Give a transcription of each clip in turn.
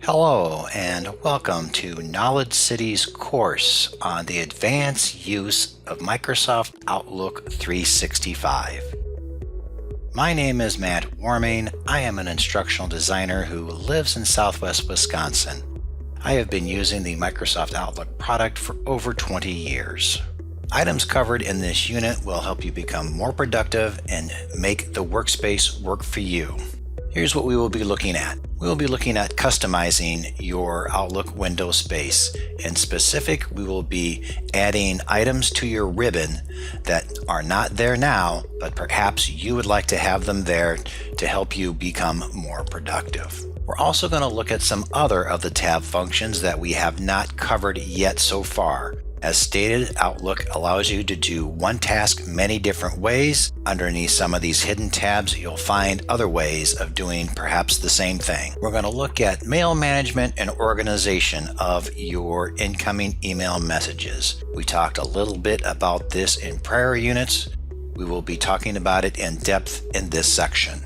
Hello and welcome to KnowledgeCity's course on the advanced use of Microsoft Outlook 365. My name is Matt Warming. I am an instructional designer who lives in Southwest Wisconsin. I have been using the Microsoft Outlook product for over 20 years. Items covered in this unit will help you become more productive and make the workspace work for you. Here's what we will be looking at. We will be looking at customizing your Outlook window space. In specific, we will be adding items to your ribbon that are not there now, but perhaps you would like to have them there to help you become more productive. We're also going to look at some other of the tab functions that we have not covered yet so far. As stated, Outlook allows you to do one task many different ways. Underneath some of these hidden tabs, you'll find other ways of doing perhaps the same thing. We're going to look at mail management and organization of your incoming email messages. We talked a little bit about this in prior units. We will be talking about it in depth in this section.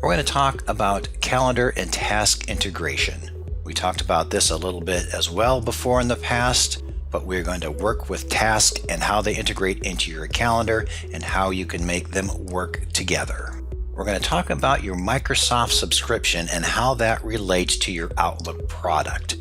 We're going to talk about calendar and task integration. We talked about this a little bit as well before in the past, but we're going to work with tasks and how they integrate into your calendar and how you can make them work together. We're going to talk about your Microsoft subscription and how that relates to your Outlook product.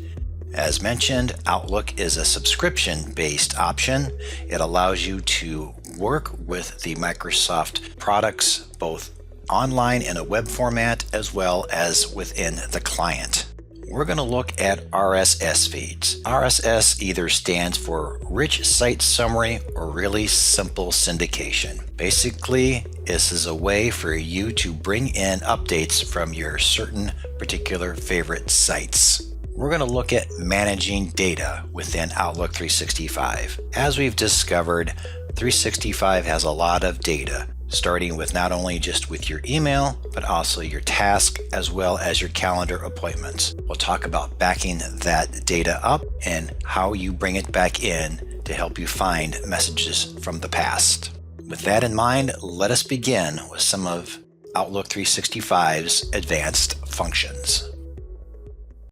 As mentioned, Outlook is a subscription-based option. It allows you to work with the Microsoft products both online in a web format as well as within the client. We're going to look at RSS feeds. RSS either stands for Rich Site Summary or Really Simple Syndication. Basically, this is a way for you to bring in updates from your certain particular favorite sites. We're going to look at managing data within Outlook 365. As we've discovered, 365 has a lot of data, starting with not only just with your email, but also your task as well as your calendar appointments. We'll talk about backing that data up and how you bring it back in to help you find messages from the past. With that in mind, let us begin with some of Outlook 365's advanced functions.